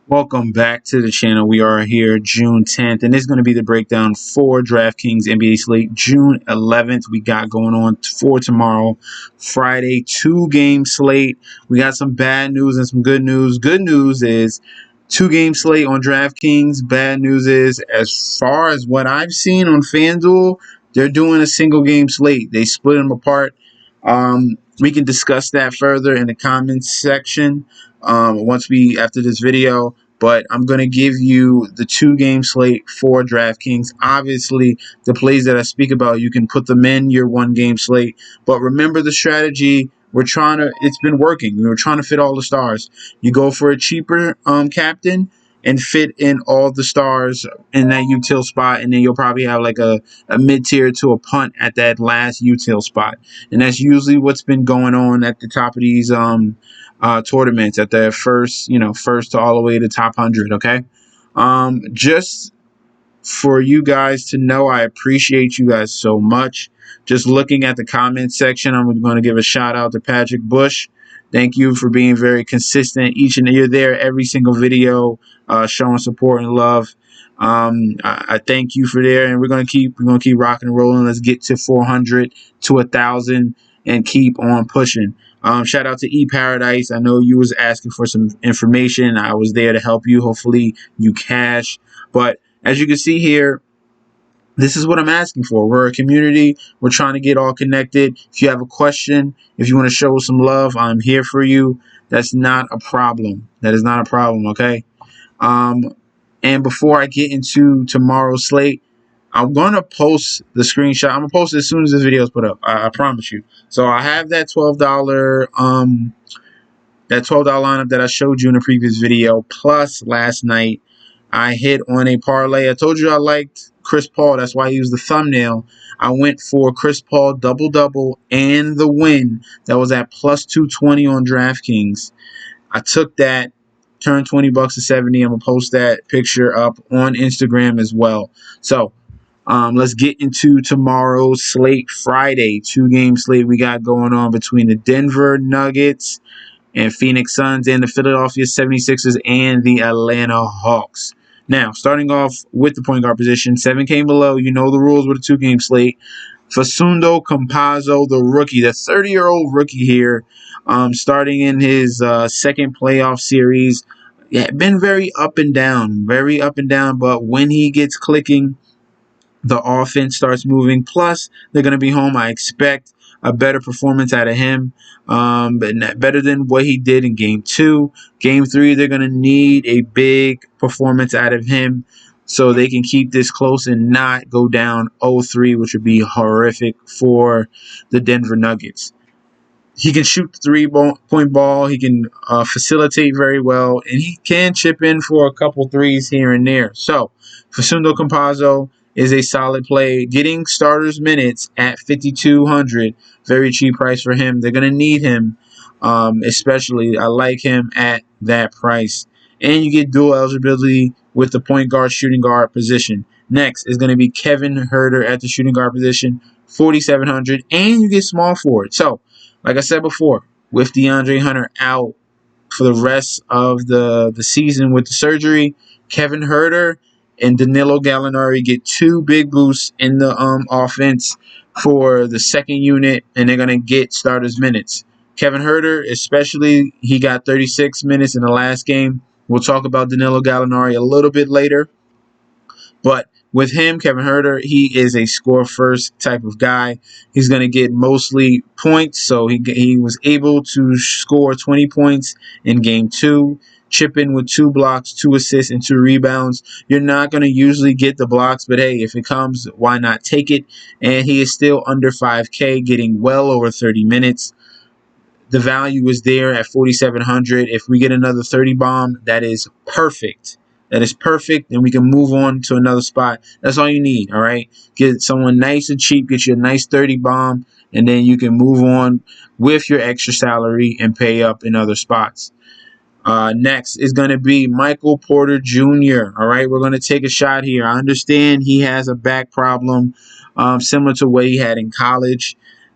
Welcome back to the channel. We are here June 10th, and this is going to be the breakdown for DraftKings NBA slate. June 11th, we got going on for tomorrow, Friday, 2-game slate. We got some bad news and some good news. Good news is 2-game slate on DraftKings. Bad news is, as far as what I've seen on FanDuel, they're doing a single game slate. They split them apart. We can discuss that further in the comments section after this video. But I'm going to give you the 2-game slate for DraftKings. Obviously, the plays that I speak about, you can put them in your 1-game slate. But remember the strategy. It's been working. We're trying to fit all the stars. You go for a cheaper captain and fit in all the stars in that util spot, and then you'll probably have like a mid-tier to a punt at that last util spot. And that's usually what's been going on at the top of these tournaments, at the first to all the way to top 100. Okay, just for you guys to know, I appreciate you guys so much. Just looking at the comment section, I'm going to give a shout out to Patrick Bush. Thank you for being very consistent. You're there every single video, showing support and love. I thank you for there, and we're gonna keep rocking and rolling. Let's get to 400 to 1,000 and keep on pushing. Shout out to E Paradise. I know you was asking for some information. I was there to help you. Hopefully you cash. But as you can see here, this is what I'm asking for. We're a community. We're trying to get all connected. If you have a question, if you want to show some love, I'm here for you. That's not a problem. That is not a problem, okay? And before I get into tomorrow's slate, I'm going to post the screenshot. I'm going to post it as soon as this video is put up. I promise you. So I have that $12 lineup that I showed you in a previous video. Plus, last night, I hit on a parlay. I told you I liked Chris Paul. That's why I used the thumbnail. I went for Chris Paul double-double and the win. That was at plus 220 on DraftKings. I took that, turned $20 to 70. I'm going to post that picture up on Instagram as well. So let's get into tomorrow's slate. Friday, 2-game slate we got going on between the Denver Nuggets and Phoenix Suns, and the Philadelphia 76ers and the Atlanta Hawks. Now, starting off with the point guard position, 7K and below, you know the rules with a 2-game slate. Facundo Campazzo, the rookie, the 30-year-old rookie here, starting in his second playoff series. Yeah, been very up and down, but when he gets clicking, the offense starts moving. Plus, they're going to be home. I expect a better performance out of him, but better than what he did in Game 2. Game 3, they're going to need a big performance out of him so they can keep this close and not go down 0-3, which would be horrific for the Denver Nuggets. He can shoot the 3-point ball. He can facilitate very well, and he can chip in for a couple threes here and there. So, Facundo Campazzo is a solid play. Getting starters minutes at 5,200, very cheap price for him. They're going to need him, especially. I like him at that price. And you get dual eligibility with the point guard, shooting guard position. Next is going to be Kevin Huerter at the shooting guard position, 4,700, and you get small forward. So, like I said before, with DeAndre Hunter out for the rest of the season with the surgery, Kevin Huerter and Danilo Gallinari get 2 big boosts in the offense for the second unit, and they're going to get starters minutes. Kevin Huerter, especially, he got 36 minutes in the last game. We'll talk about Danilo Gallinari a little bit later. But with him, Kevin Huerter, he is a score-first type of guy. He's going to get mostly points, so he was able to score 20 points in Game 2, chip in with 2 blocks, 2 assists, and 2 rebounds. You're not going to usually get the blocks, but hey, if it comes, why not take it? And he is still under 5K, getting well over 30 minutes. The value is there at 4,700. If we get another 30 bomb, that is perfect. That is perfect, and we can move on to another spot. That's all you need, all right? Get someone nice and cheap, get you a nice 30 bomb, and then you can move on with your extra salary and pay up in other spots. Next is going to be Michael Porter Jr., all right? We're going to take a shot here. I understand he has a back problem similar to what he had in college,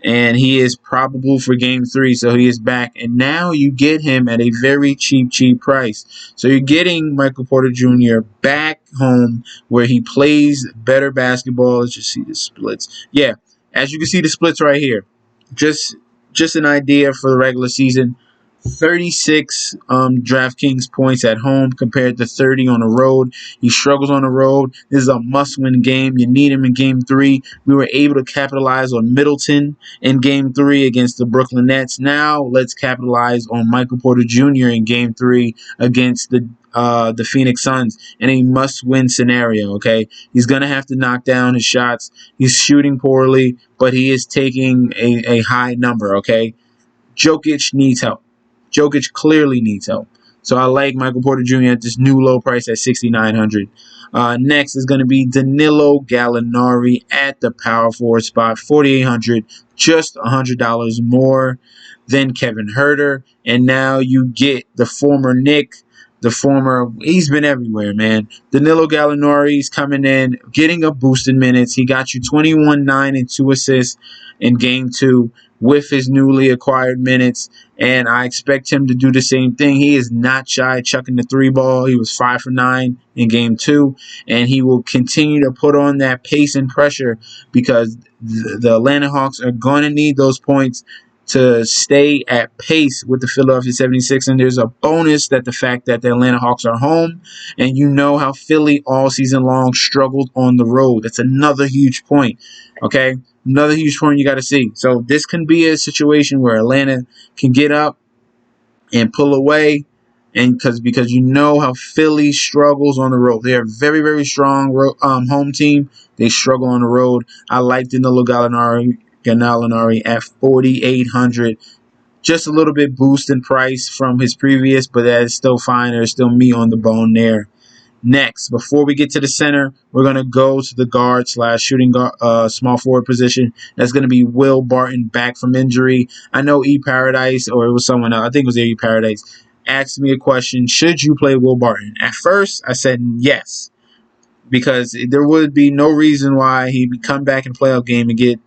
and he is probable for game 3, so he is back. And now you get him at a very cheap price. So you're getting Michael Porter Jr. back home where he plays better basketball. Let's just see the splits. Yeah, as you can see the splits right here. Just an idea for the regular season. 36 DraftKings points at home compared to 30 on the road. He struggles on the road. This is a must-win game. You need him in game 3. We were able to capitalize on Middleton in game 3 against the Brooklyn Nets. Now let's capitalize on Michael Porter Jr. in game 3 against the Phoenix Suns in a must-win scenario. Okay, he's gonna have to knock down his shots. He's shooting poorly, but he is taking a high number. Okay, Jokic needs help. Jokic clearly needs help. So I like Michael Porter Jr. at this new low price at 6,900. Next is going to be Danilo Gallinari at the power forward spot, 4,800, just $100 more than Kevin Huerter. And now you get the former Knick, he's been everywhere, man. Danilo Gallinari is coming in, getting a boost in minutes. He got you 21, 9, and 2 assists in game 2 with his newly acquired minutes, and I expect him to do the same thing. He is not shy chucking the 3 ball. He was 5 for 9 in game 2, and he will continue to put on that pace and pressure because the Atlanta Hawks are going to need those points to stay at pace with the Philadelphia 76ers. And there's a bonus that the fact that the Atlanta Hawks are home, and you know how Philly all season long struggled on the road. That's another huge point, okay? Another huge point you got to see. So this can be a situation where Atlanta can get up and pull away, and because you know how Philly struggles on the road. They are a very, very strong home team. They struggle on the road. I like Danilo Gallinari at 4,800. Just a little bit boost in price from his previous, but that is still fine. There's still meat on the bone there. Next, before we get to the center, we're going to go to the guard / shooting guard, small forward position. That's going to be Will Barton back from injury. I know E Paradise, or it was someone else, I think it was E Paradise, asked me a question, should you play Will Barton? At first, I said yes, because there would be no reason why he would come back in a playoff game and get,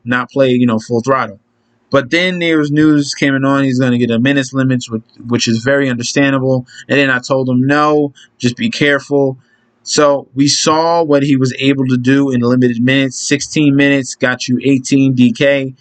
not play, full throttle. But then there was news coming on he's going to get a minutes limit, which is very understandable. And then I told him, no, just be careful. So we saw what he was able to do in limited minutes. 16 minutes got you 18 DK.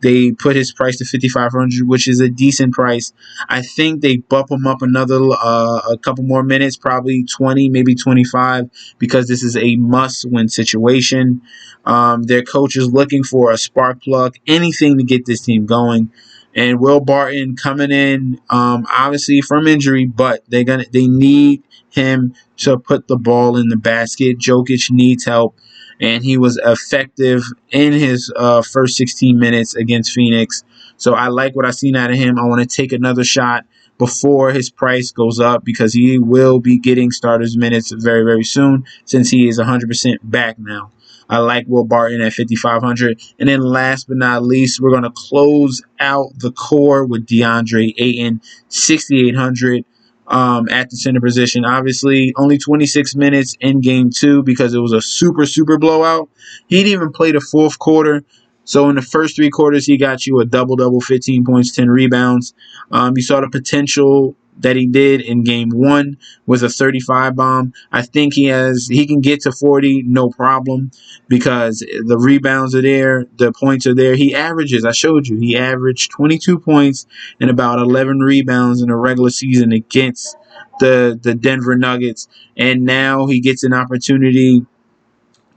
They put his price to 5,500, which is a decent price. I think they bump him up a couple more minutes, probably 20, maybe 25, because this is a must-win situation. Their coach is looking for a spark plug, anything to get this team going. And Will Barton coming in, obviously from injury, but they need him to put the ball in the basket. Jokic needs help, and he was effective in his first 16 minutes against Phoenix. So I like what I've seen out of him. I want to take another shot before his price goes up, because he will be getting starters minutes very, very soon, since he is 100% back now. I like Will Barton at 5,500. And then last but not least, we're going to close out the core with DeAndre Ayton, 6,800 at the center position. Obviously, only 26 minutes in game 2 because it was a super, super blowout. He didn't even play the fourth quarter. So in the first 3 quarters, he got you a double-double, 15 points, 10 rebounds. You saw the potential that he did in game 1 with a 35 bomb. I think he can get to 40, no problem, because the rebounds are there, the points are there. I showed you, he averaged 22 points and about 11 rebounds in the regular season against the Denver Nuggets. And now he gets an opportunity,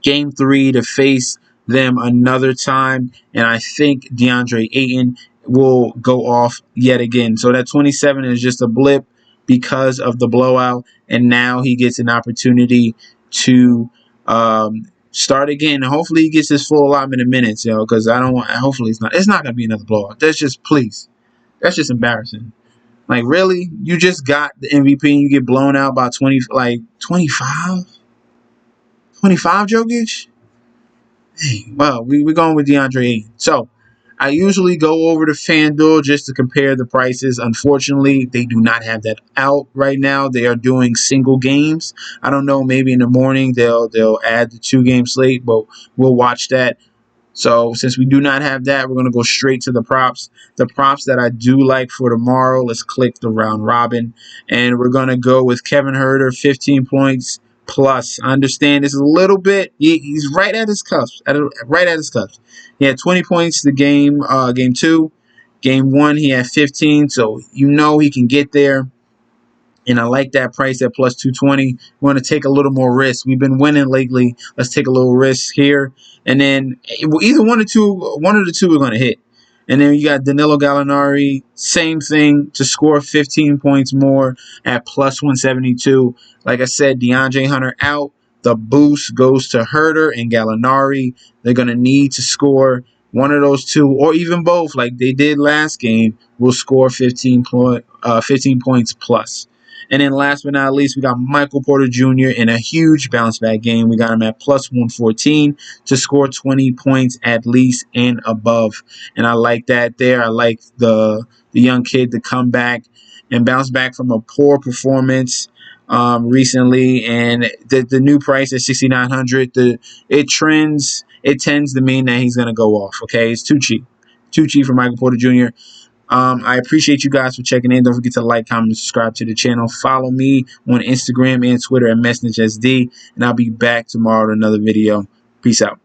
game 3, to face them another time, and I think DeAndre Ayton will go off yet again. So that 27 is just a blip because of the blowout, and now he gets an opportunity to start again. And hopefully he gets his full allotment of minutes, because hopefully it's not going to be another blowout. That's just embarrassing. Like, really? You just got the MVP and you get blown out by 25? 25 Jokic? Hey, well, we're going with DeAndre Ayton. So I usually go over to FanDuel just to compare the prices. Unfortunately, they do not have that out right now. They are doing single games. I don't know, maybe in the morning they'll add the 2-game slate, but we'll watch that. So since we do not have that, we're going to go straight to the props. The props that I do like for tomorrow, let's click the round robin. And we're going to go with Kevin Huerter, 15 points plus. I understand this is a little bit, he's right at his cusp. Right at his cusp. He had 20 points the game 2. Game 1, he had 15. So you know he can get there. And I like that price at plus 220. We want to take a little more risk. We've been winning lately. Let's take a little risk here. And then either one of the two are going to hit. And then you got Danilo Gallinari, same thing, to score 15 points more at plus 172. Like I said, DeAndre Hunter out. The boost goes to Herter and Gallinari. They're going to need to score one of those two, or even both, like they did last game, will score 15 points plus. And then last but not least, we got Michael Porter Jr. in a huge bounce back game. We got him at plus 114 to score 20 points at least and above. And I like that there. I like the young kid to come back and bounce back from a poor performance recently. And the new price at 6,900, it tends to mean that he's going to go off. Okay, it's too cheap. Too cheap for Michael Porter Jr. I appreciate you guys for checking in. Don't forget to like, comment, and subscribe to the channel. Follow me on Instagram and Twitter at MessageSD. And I'll be back tomorrow with another video. Peace out.